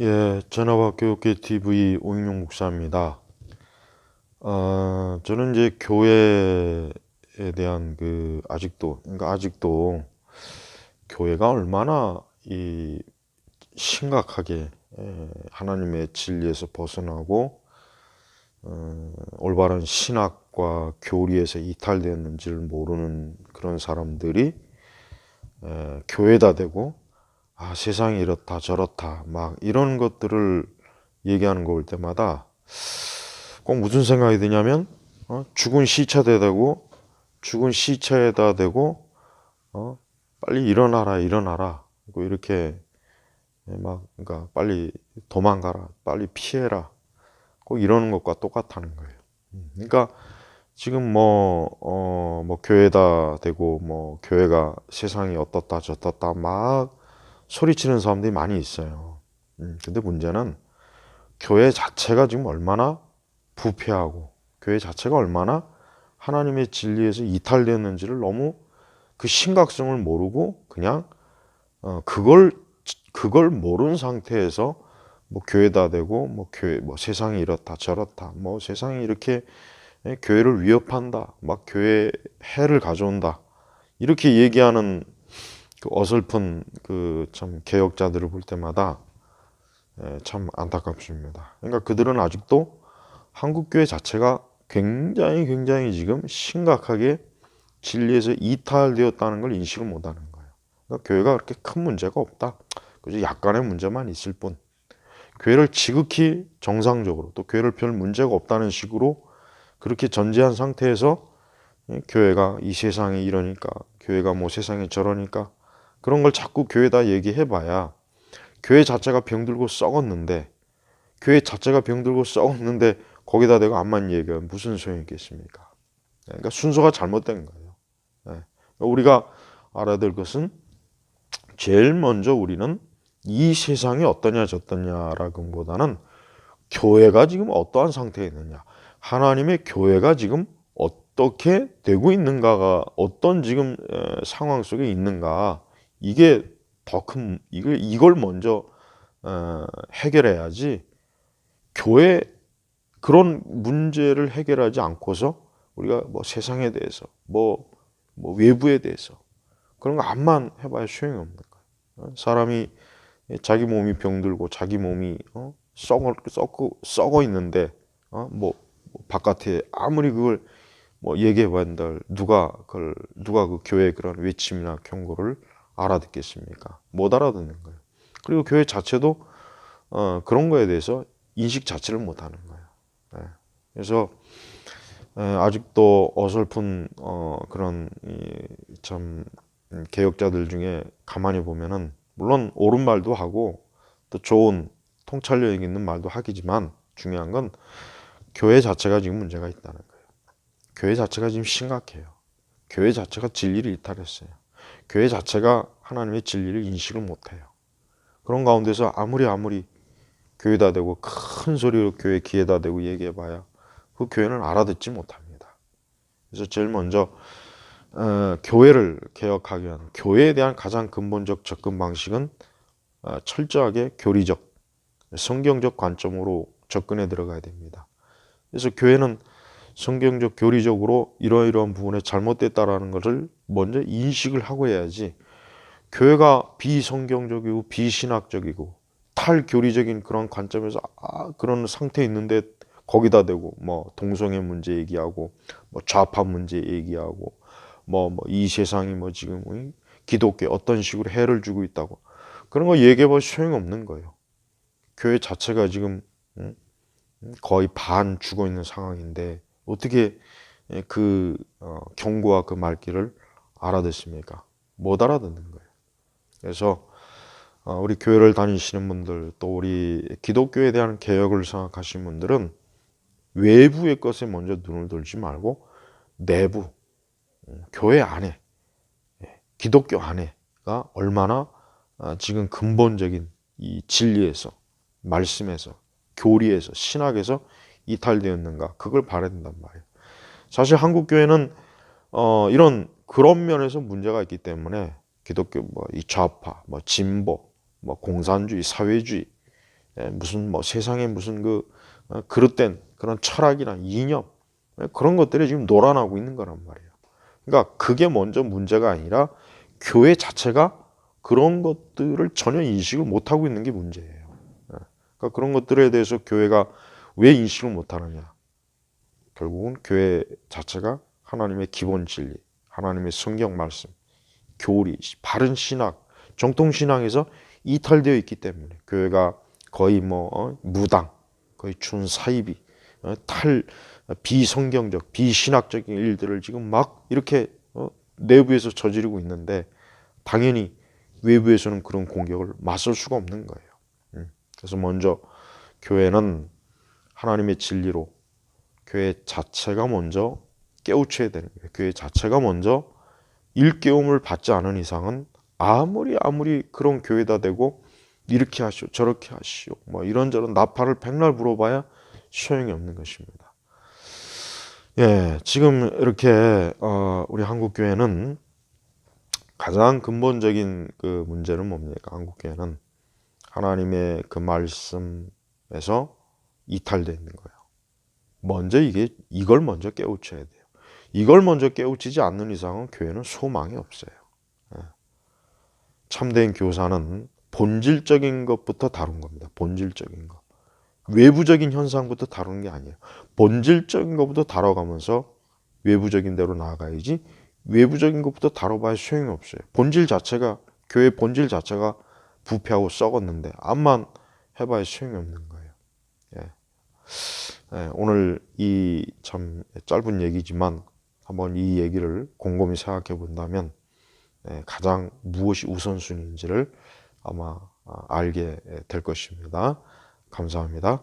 예, 전화학교육계 TV 오인용 목사입니다. 저는 이제 교회에 대한 아직도 교회가 얼마나 이 심각하게 하나님의 진리에서 벗어나고 올바른 신학과 교리에서 이탈되었는지를 모르는 그런 사람들이 교회다 되고 세상이 이렇다 저렇다 막 이런 것들을 얘기하는 거 볼 때마다 꼭 무슨 생각이 드냐면 죽은 시체에다 대고 빨리 일어나라 그리고 이렇게 그러니까 빨리 도망가라 빨리 피해라 꼭 이러는 것과 똑같다는 거예요. 그러니까 지금 뭐 교회다 되고 뭐 교회가 세상이 어떻다 저떻다 막 소리치는 사람들이 많이 있어요. 근데 문제는 교회 자체가 지금 얼마나 부패하고 교회 자체가 얼마나 하나님의 진리에서 이탈되었는지를 너무 그 심각성을 모르고 그냥 그걸 모르는 상태에서 뭐 교회다 되고 뭐 교회 뭐 세상이 이렇다 저렇다 뭐 세상이 이렇게 교회를 위협한다 막 교회에 해를 가져온다 이렇게 얘기하는 그 어설픈 그 참 개혁자들을 볼 때마다 참 안타깝습니다. 그러니까 그들은 아직도 한국 교회 자체가 굉장히 지금 심각하게 진리에서 이탈되었다는 걸 인식을 못하는 거예요. 그러니까 교회가 그렇게 큰 문제가 없다. 그저 약간의 문제만 있을 뿐. 교회를 지극히 정상적으로 또 교회를 별 문제가 없다는 식으로 그렇게 전제한 상태에서 교회가 이 세상이 이러니까 교회가 뭐 세상이 저러니까 그런 걸 자꾸 교회다 얘기해봐야 교회 자체가 병들고 썩었는데 거기다 대고 암만 얘기하면 무슨 소용이 있겠습니까? 그러니까 순서가 잘못된 거예요. 그러니까 우리가 알아야 될 것은 제일 먼저 우리는 이 세상이 어떠냐 저떠냐라기보다는 교회가 지금 어떠한 상태에 있느냐 하나님의 교회가 지금 어떻게 되고 있는가가 어떤 지금 상황 속에 있는가 이게 더 큰 이걸 먼저 해결해야지 교회 그런 문제를 해결하지 않고서 우리가 뭐 세상에 대해서 뭐 외부에 대해서 그런 거 암만 해봐야 소용이 없는 거예요. 사람이 자기 몸이 병들고 자기 몸이 썩어 있는데 뭐 바깥에 아무리 그걸 뭐 얘기해봐야 누가 그 교회의 그런 외침이나 경고를 알아듣겠습니까? 못 알아듣는 거예요. 그리고 교회 자체도 그런 거에 대해서 인식 자체를 못 하는 거예요. 그래서 아직도 어설픈 그런 참 개혁자들 중에 가만히 보면은 물론 옳은 말도 하고 또 좋은 통찰력 있는 말도 하기지만 중요한 건 교회 자체가 지금 문제가 있다는 거예요. 교회 자체가 지금 심각해요. 교회 자체가 진리를 이탈했어요. 교회 자체가 하나님의 진리를 인식을 못해요. 그런 가운데서 아무리 교회다 대고 큰 소리로 교회 귀에다 대고 얘기해봐야 그 교회는 알아듣지 못합니다. 그래서 제일 먼저 교회를 개혁하기 위한 교회에 대한 가장 근본적 접근 방식은 철저하게 교리적, 성경적 관점으로 접근해 들어가야 됩니다. 그래서 교회는 성경적, 교리적으로 이러이러한 부분에 잘못됐다라는 것을 먼저 인식을 하고 해야지 교회가 비성경적이고 비신학적이고 탈교리적인 그런 관점에서 그런 상태에 있는데 거기다 대고 뭐 동성애 문제 얘기하고 뭐 좌파 문제 얘기하고 뭐 이 세상이 뭐 지금 기독교에 어떤 식으로 해를 주고 있다고 그런 거 얘기해봐 소용없는 거예요. 교회 자체가 지금 거의 반 죽어 있는 상황인데 어떻게 그 경고와 그 말귀를 알아듣습니까? 못 알아듣는 거예요. 그래서 우리 교회를 다니시는 분들 또 우리 기독교에 대한 개혁을 생각하시는 분들은 외부의 것에 먼저 눈을 돌지 말고 내부 교회 안에 기독교 안에가 얼마나 지금 근본적인 이 진리에서 말씀에서 교리에서 신학에서 이탈되었는가 그걸 봐야 된단 말이에요. 사실 한국 교회는 이런 그런 면에서 문제가 있기 때문에 기독교 뭐 이 좌파, 뭐 진보, 뭐 공산주의, 사회주의 무슨 뭐 세상에 무슨 그릇된 그런 철학이나 이념 그런 것들이 지금 놀아나고 있는 거란 말이에요. 그러니까 그게 먼저 문제가 아니라 교회 자체가 그런 것들을 전혀 인식을 못하고 있는 게 문제예요. 그러니까 그런 것들에 대해서 교회가 왜 인식을 못하느냐. 결국은 교회 자체가 하나님의 기본 진리, 하나님의 성경 말씀, 교리, 바른 신학, 정통 신앙에서 이탈되어 있기 때문에 교회가 거의 무당, 거의 준사이비, 비성경적, 비신학적인 일들을 지금 막 이렇게 내부에서 저지르고 있는데 당연히 외부에서는 그런 공격을 맞설 수가 없는 거예요. 그래서 먼저 교회는 하나님의 진리로 교회 자체가 먼저 깨우쳐야 되는 거예요. 교회 자체가 먼저 일깨움을 받지 않은 이상은 아무리 그런 교회다 되고 이렇게 하시오 저렇게 하시오 뭐 이런저런 나팔을 백날 불어봐야 소용이 없는 것입니다. 예, 지금 이렇게 우리 한국 교회는 가장 근본적인 그 문제는 뭡니까? 한국 교회는 하나님의 그 말씀에서 이탈되어 있는 거예요. 먼저 이걸 먼저 깨우쳐야 돼요. 이걸 먼저 깨우치지 않는 이상은 교회는 소망이 없어요. 참된 교사는 본질적인 것부터 다룬 겁니다. 본질적인 것. 외부적인 현상부터 다루는 게 아니에요. 본질적인 것부터 다뤄가면서 외부적인 대로 나아가야지 외부적인 것부터 다뤄봐야 소용이 없어요. 본질 자체가 교회 본질 자체가 부패하고 썩었는데 암만 해봐야 소용이 없는 거예요. 예. 예, 오늘 이 참 짧은 얘기지만 한번 이 얘기를 곰곰이 생각해 본다면 가장 무엇이 우선순위인지를 아마 알게 될 것입니다. 감사합니다.